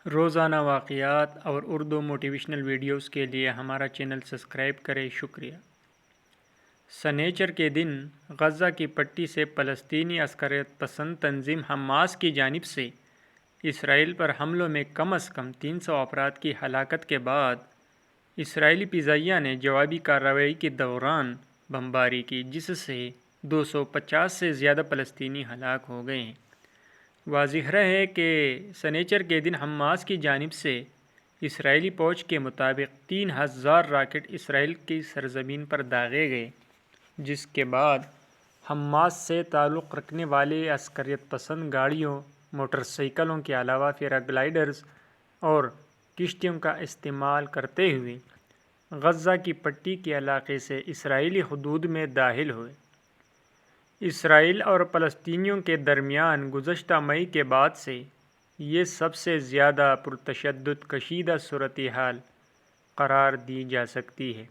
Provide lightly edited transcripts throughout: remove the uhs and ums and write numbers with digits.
روزانہ واقعات اور اردو موٹیویشنل ویڈیوز کے لیے ہمارا چینل سبسکرائب کریں، شکریہ۔ سنیچر کے دن غزہ کی پٹی سے فلسطینی عسکریت پسند تنظیم حماس کی جانب سے اسرائیل پر حملوں میں کم از کم 300 افراد کی ہلاکت کے بعد اسرائیلی فضائیہ نے جوابی کارروائی کے دوران بمباری کی، جس سے 250 سے زیادہ فلسطینی ہلاک ہو گئے ہیں۔ واضح ہے کہ سنیچر کے دن حماس کی جانب سے اسرائیلی فوج کے مطابق 3000 راکٹ اسرائیل کی سرزمین پر داغے گئے، جس کے بعد حماس سے تعلق رکھنے والے عسکریت پسند گاڑیوں، موٹر سائیکلوں کے علاوہ پیراگلائیڈرز اور کشتیوں کا استعمال کرتے ہوئے غزہ کی پٹی کے علاقے سے اسرائیلی حدود میں داخل ہوئے۔ اسرائیل اور فلسطینیوں کے درمیان گزشتہ مئی کے بعد سے یہ سب سے زیادہ پرتشدد کشیدہ صورتحال قرار دی جا سکتی ہے۔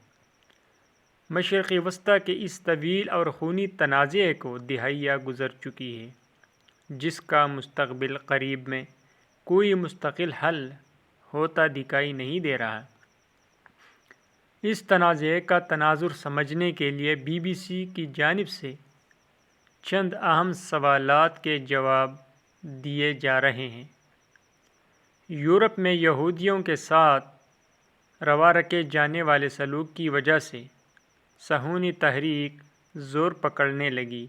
مشرق وسطیٰ کے اس طویل اور خونی تنازع کو دہائیاں گزر چکی ہیں، جس کا مستقبل قریب میں کوئی مستقل حل ہوتا دکھائی نہیں دے رہا۔ اس تنازع کا تناظر سمجھنے کے لیے BBC کی جانب سے چند اہم سوالات کے جواب دیے جا رہے ہیں۔ یورپ میں یہودیوں کے ساتھ روا رکھے جانے والے سلوک کی وجہ سے صہیونی تحریک زور پکڑنے لگی،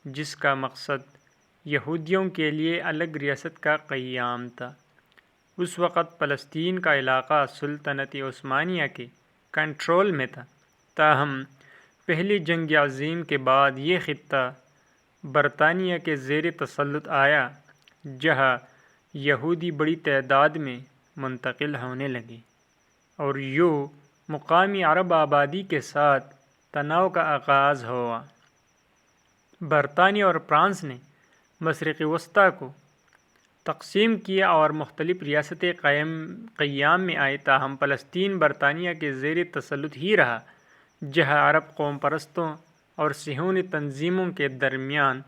جس کا مقصد یہودیوں کے لیے الگ ریاست کا قیام تھا۔ اس وقت فلسطین کا علاقہ سلطنت عثمانیہ کے کنٹرول میں تھا، تاہم پہلی جنگ عظیم کے بعد یہ خطہ برطانیہ کے زیر تسلط آیا، جہاں یہودی بڑی تعداد میں منتقل ہونے لگے، اور یوں مقامی عرب آبادی کے ساتھ تناؤ کا آغاز ہوا۔ برطانیہ اور فرانس نے مشرق وسطیٰ کو تقسیم کیا اور مختلف ریاستیں قیام میں آئیں، تاہم فلسطین برطانیہ کے زیر تسلط ہی رہا، جہاں عرب قوم پرستوں اور صہیونی تنظیموں کے درمیان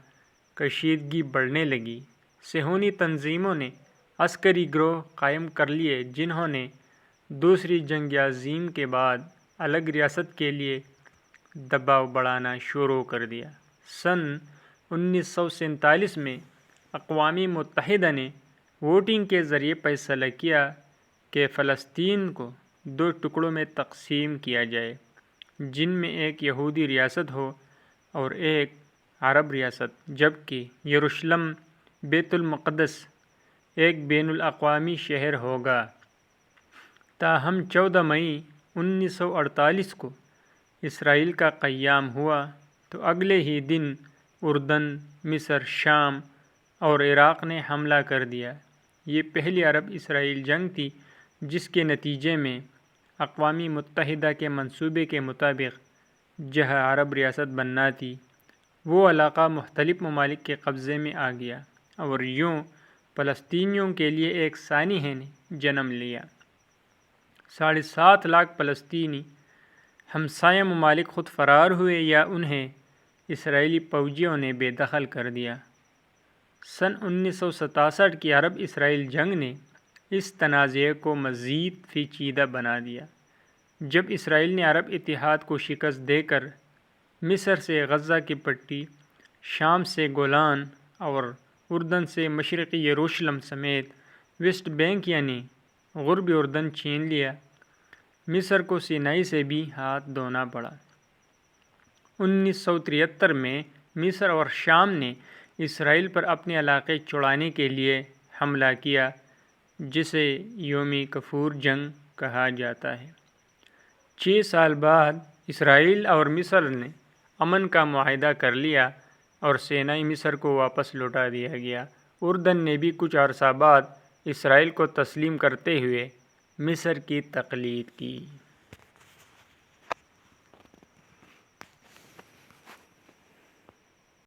کشیدگی بڑھنے لگی۔ صہیونی تنظیموں نے عسکری گروہ قائم کر لیے، جنہوں نے دوسری جنگ عظیم کے بعد الگ ریاست کے لیے دباؤ بڑھانا شروع کر دیا۔ سن 1947 میں اقوام متحدہ نے ووٹنگ کے ذریعے فیصلہ کیا کہ فلسطین کو 2 ٹکڑوں میں تقسیم کیا جائے، جن میں ایک یہودی ریاست ہو اور ایک عرب ریاست، جبکہ یروشلم بیت المقدس ایک بین الاقوامی شہر ہوگا۔ تاہم 14 مئی 1948 کو اسرائیل کا قیام ہوا تو اگلے ہی دن اردن، مصر، شام اور عراق نے حملہ کر دیا۔ یہ پہلی عرب اسرائیل جنگ تھی جس کے نتیجے میں اقوام متحدہ کے منصوبے کے مطابق جہاں عرب ریاست بننا تھی، وہ علاقہ مختلف ممالک کے قبضے میں آ گیا، اور یوں فلسطینیوں کے لیے ایک سانحہ نے جنم لیا۔ 7.5 لاکھ فلسطینی ہمسایہ ممالک خود فرار ہوئے یا انہیں اسرائیلی فوجیوں نے بے دخل کر دیا۔ سن 1967 کی عرب اسرائیل جنگ نے اس تنازع کو مزید پیچیدہ بنا دیا، جب اسرائیل نے عرب اتحاد کو شکست دے کر مصر سے غزہ کی پٹی، شام سے گولان اور اردن سے مشرقی یروشلم سمیت ویسٹ بینک یعنی غربی اردن چھین لیا۔ مصر کو سینائی سے بھی ہاتھ دھونا پڑا۔ 1973 میں مصر اور شام نے اسرائیل پر اپنے علاقے چھڑانے کے لیے حملہ کیا، جسے یوم کفور جنگ کہا جاتا ہے۔ 6 سال بعد اسرائیل اور مصر نے امن کا معاہدہ کر لیا اور سینائی مصر کو واپس لوٹا دیا گیا۔ اردن نے بھی کچھ عرصہ بعد اسرائیل کو تسلیم کرتے ہوئے مصر کی تقلید کی۔